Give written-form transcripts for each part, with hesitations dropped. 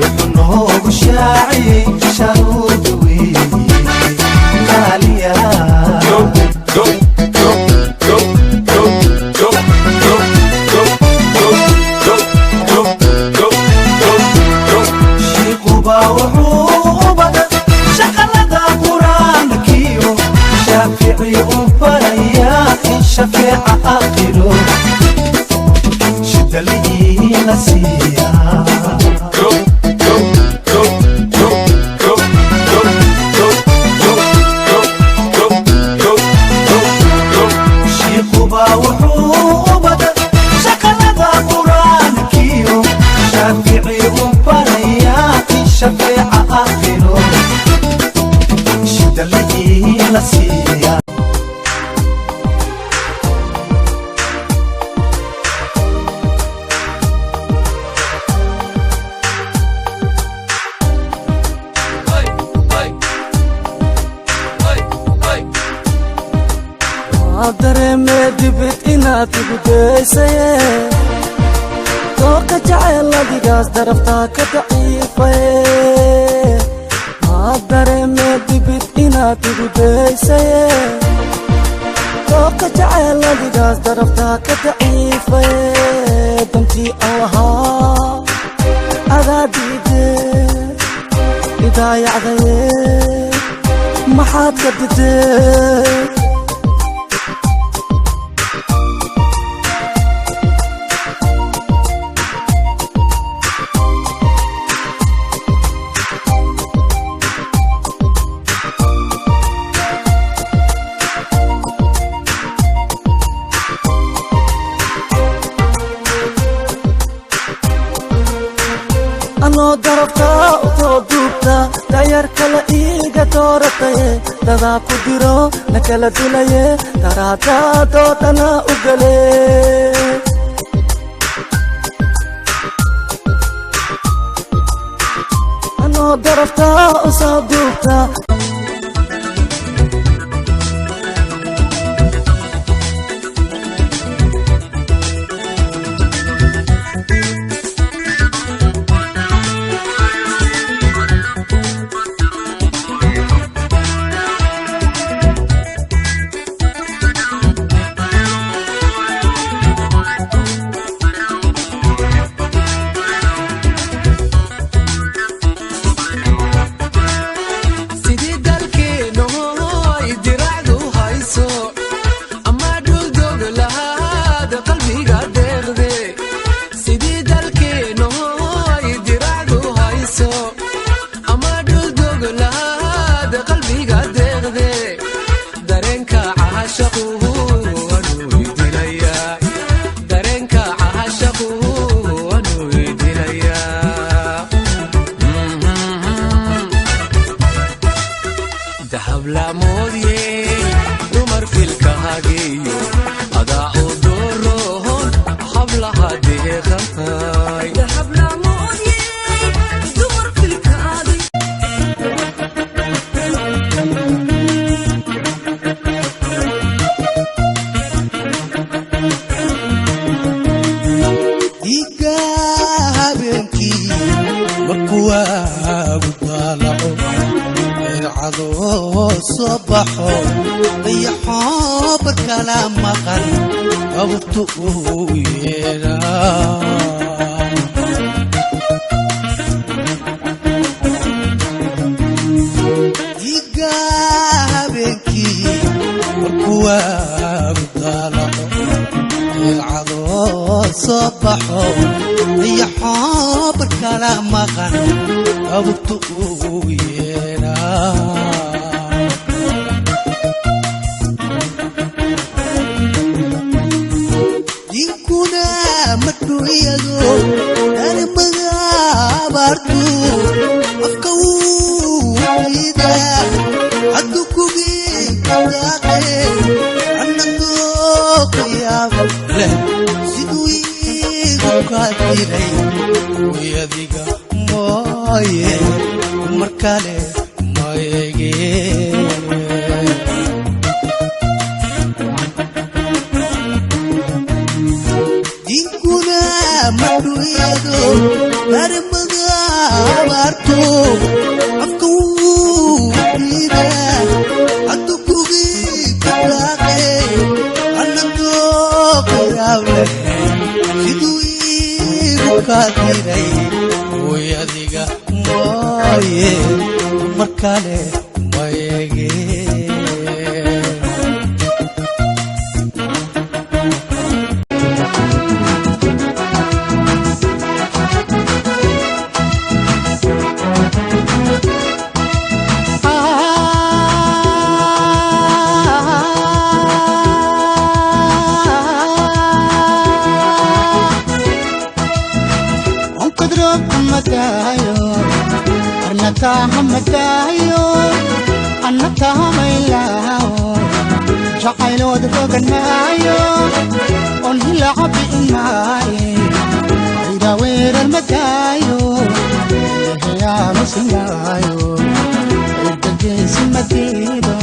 وحنوق شاعي شارودوي غالية شيقوبا وحوبا شغلة قرآن كيو شافعي وفريا شفيع آخره شد لي نسيا شيقوبا وحوبا شغلة قرآن كيو شافعي وفريا شفيع آخره شد لي نسيا dareeme dibid inaad igu daysaye dooqa jacayl adigaas daraftaa ka daciifaye dareeme dibid inaad igu daysaye dooqa jacayl adigaas daraftaa ka daciifaye dantii aan lahaa adaa diide idaayacdaye maxaad ka didee anoo daraftaa u soo duubta dayar kale iiga doorataye dadaa ku diro na kala dilaye daraadaa doodana u gale anoo daraftaa u soo duubta صبحو ضيحو بالكلام مقل أبطو ويلا يقابلكي والكواب طالعو العضو صبحو ضيحو بالكلام مقل أبطو ويلا أنا مغابرتو أفكو إذا عدوكو بيكاقي عنا النوق يا غفلة سيدوي غفاتيري ويذيقا مويه مركالي مويه مدويدو مرمغا waaye mar kale wayeege مدايو أنا تاميلاو جعلو دفقنايو أنهي لعب إناي إذا وير المدايو يا مسنايو الدجيس مديدو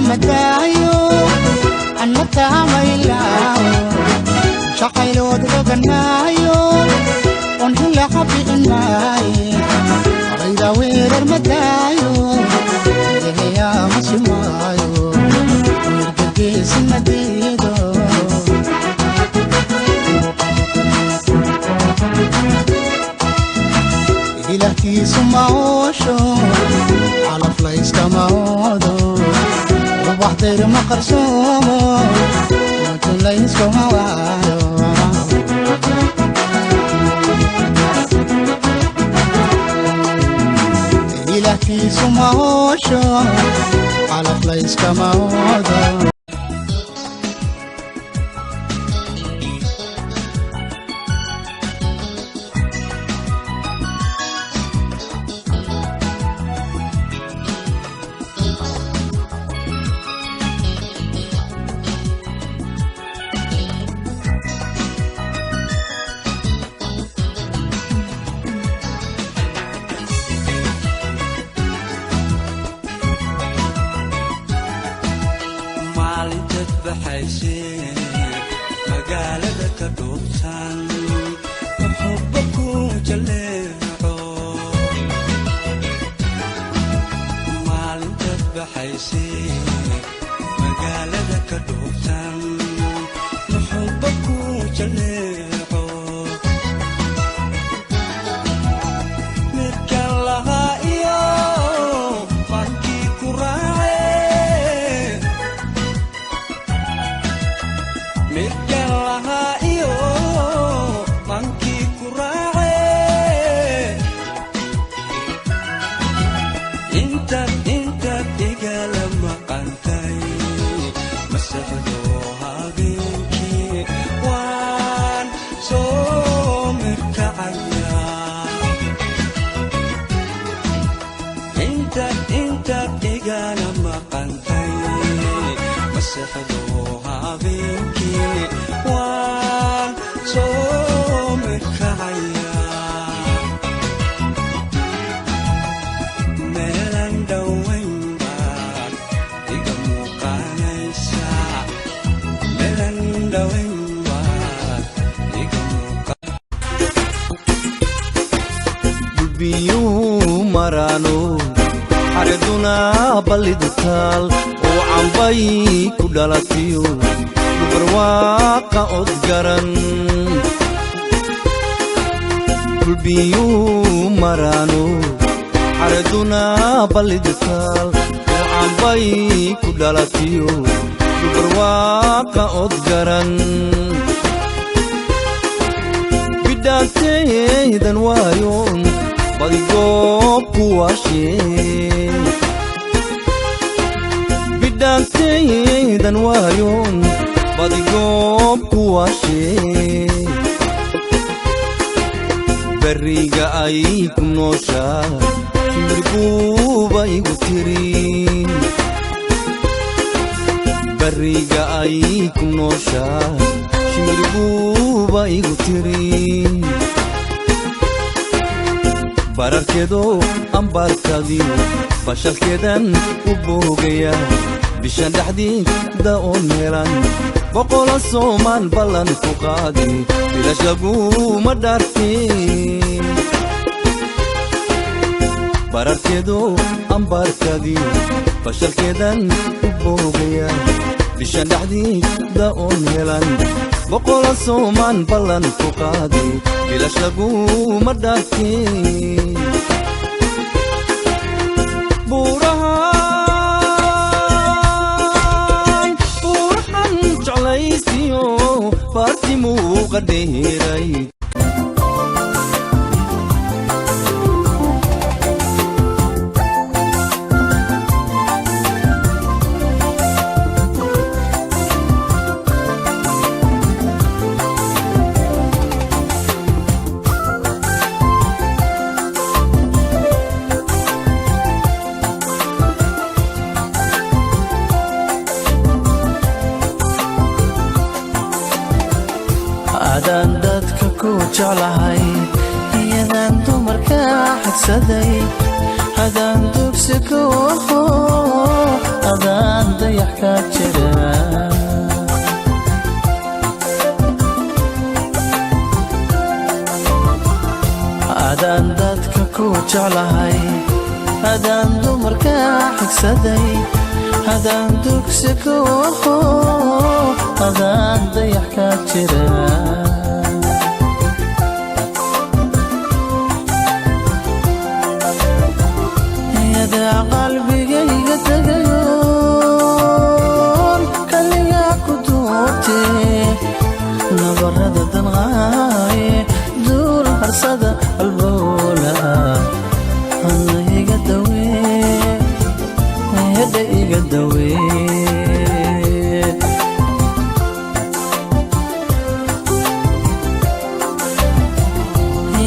مدايو أنا تاميلاو شقيلو دغنايو أنهي لحبي إناي غير وير المدايو يا مسمايو مرقديس مديدو إلهتي سماوشو على فلايس كماودو وحضر مقرصومو وتلايس كماوادو إلهتي سماوشو على فلايس كماودو balidutaal oo cambay ku dhalatiyo barwaaqa od garan kulbiyo marano xaraduna balidutaal oo cambay ku dhalatiyo barwaaqa od garan bidaalteedan waayoon badigoob ku waashee bidaalteedan waayoon badigoob ku waashee beriga ay ku nooshaa shimirbuuba igu tirin beriga ay ku nooshaa shimirbuuba igu tirin bararkeedo ambaarkadiyo bashalkeedan u boogaya bishan dhexdiida oon helan boqolo soomaan ballan ku qaadin bilash laguma dhaartin bararkeedu ambarkadii fashalkeedan u boogaya bishan dhexdiida oon helan boqolo soomaan ballan ku qaadin bilash laguma dhaartin buurahan jeclaysiyo faartimuu qadheeray adaan dadka ku jeclahay iyadaan dumarka xagsaday adaan dugsi ku aho adaan dayax ka jira adaan dadka ku jeclahay adaan dumarka xagsaday adaan dugsi ku aho adaan dayax ka jira yadaa qalbigayga tagayoon kaligaa ku duubtee nabarada danqaaye duul harsada albowla hana iga dawee hedha iga dawee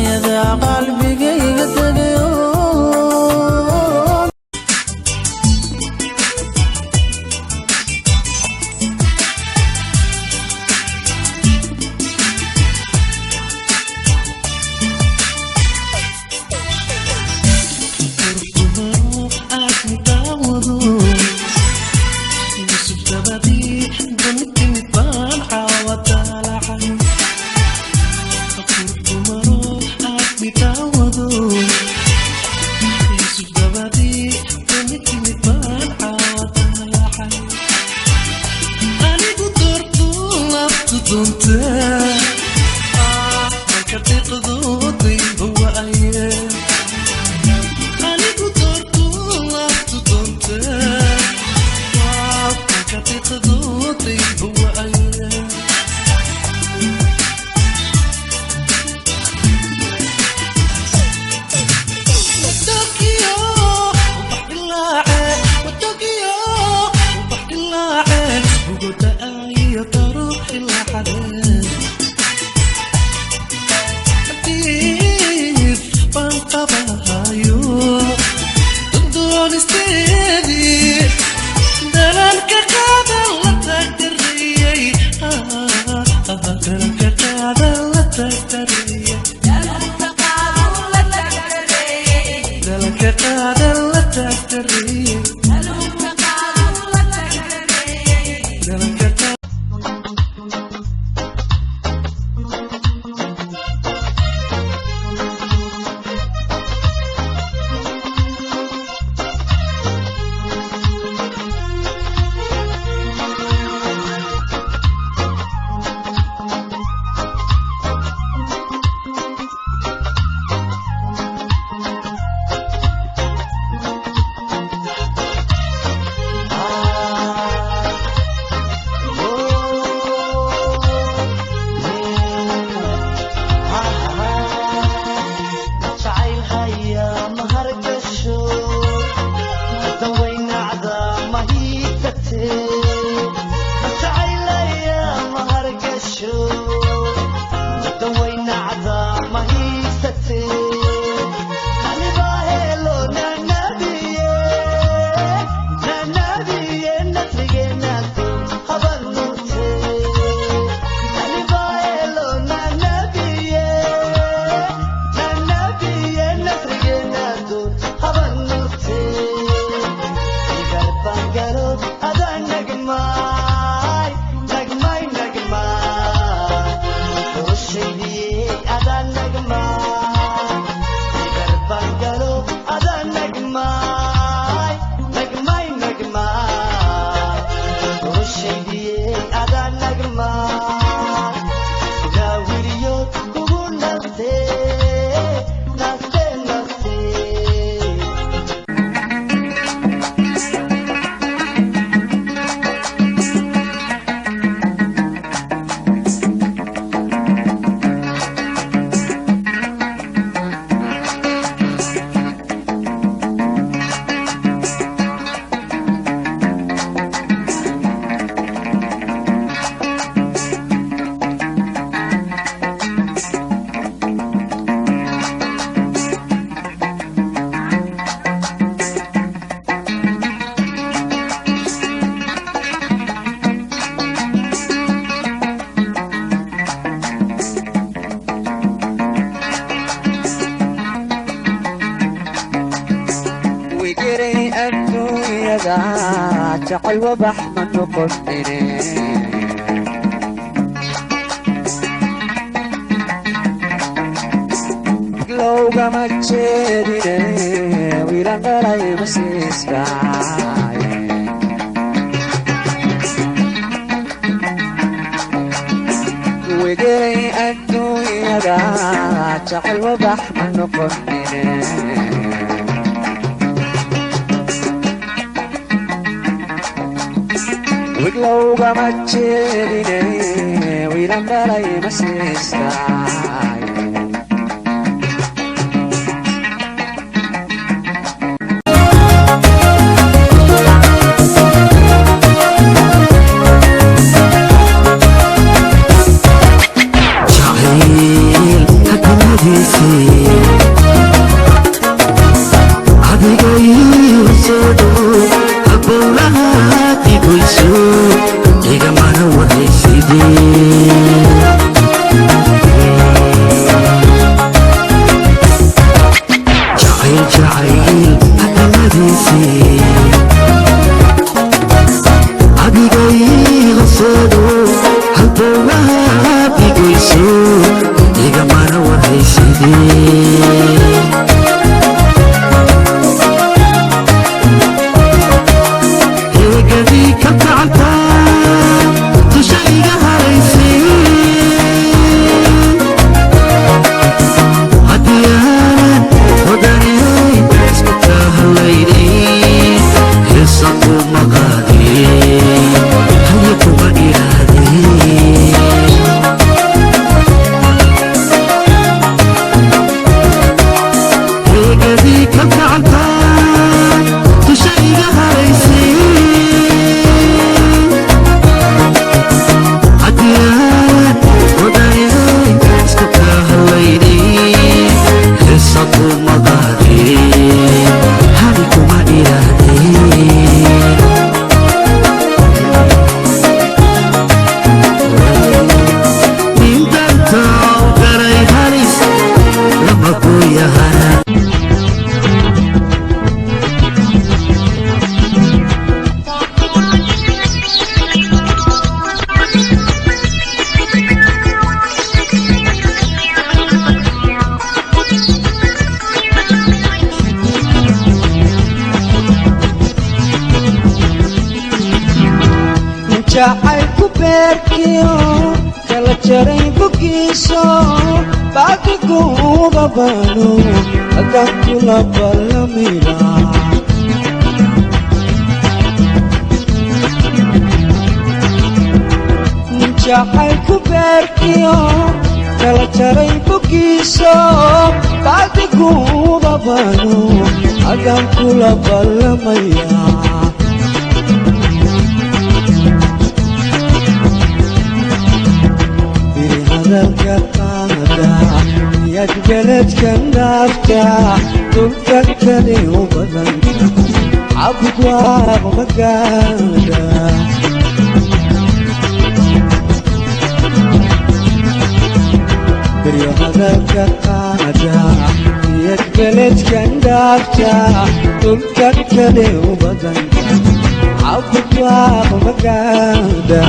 yadaa qalbigayga tagayoon adduunyada jacayl wabax ma noqonine lowgama jeedine wiilan dhalay masiiskaaye wegelay adduunyada jacayl wabax ma noqonine wiglowgama jeedine wiilan dhalay masiiskaaye jacaylku beerkiyo kala jaray bogiiso baaki kuuba baano haddaan kula ballamina jacaylku beerkiyo kala jaray bogiiso baaki kuuba baano haddaan kula ballamaya hadalka qaada yaad beledkan dhaafta dhulka kale u badan cabud waaq magaada beryo hadalka qaada yaad beledkan dhaafta dhulka kale u badan cabud waaq magaada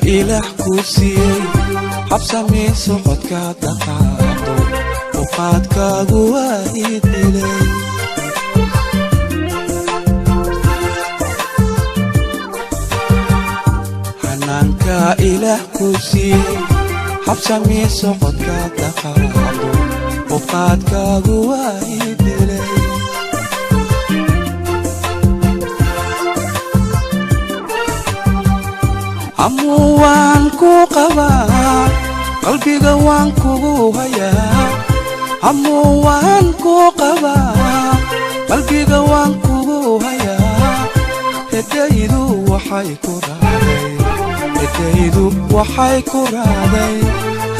ilaah kuu siiyey habsamee socodka dhaqaaqdo uqaadkaagu waa ii dilay hanaanka ilaah kuu siiyey habsamee socodka dhaqaaqdo uqaadkaagu waa ii dilay amuu waan ku qabaa qalbiga waan kugu hayaa amuu waan ku qabaa qalbiga waan kugu hayaa hedaydu waxay ku raacday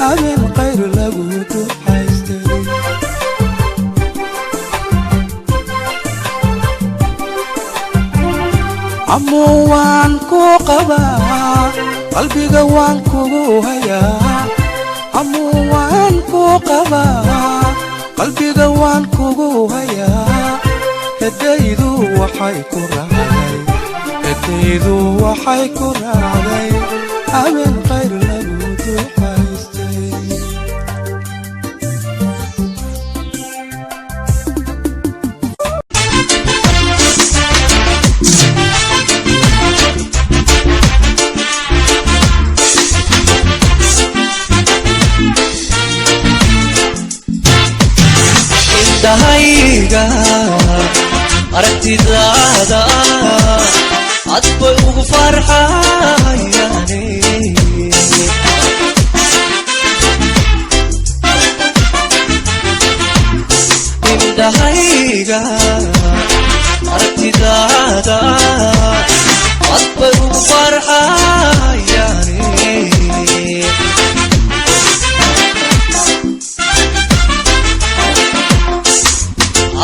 habeen qayr lagu ducaystay amuu waan ku qabaa qalbiga waan kugu hayaa amuu waan ku qabaa qalbiga waan kugu hayaa hedaydu waxay ku raacday habeen qayr lagu ducaystay indhahayga aragtidaada cad bay ugu farxayaane indhahayga aragtidaada cad bay ugu farxayaane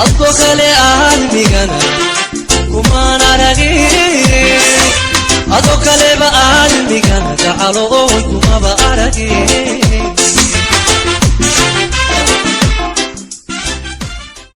adko kale aadmigana kumaan aragin adoo kaleba aadmigana gacalo kumaba aragin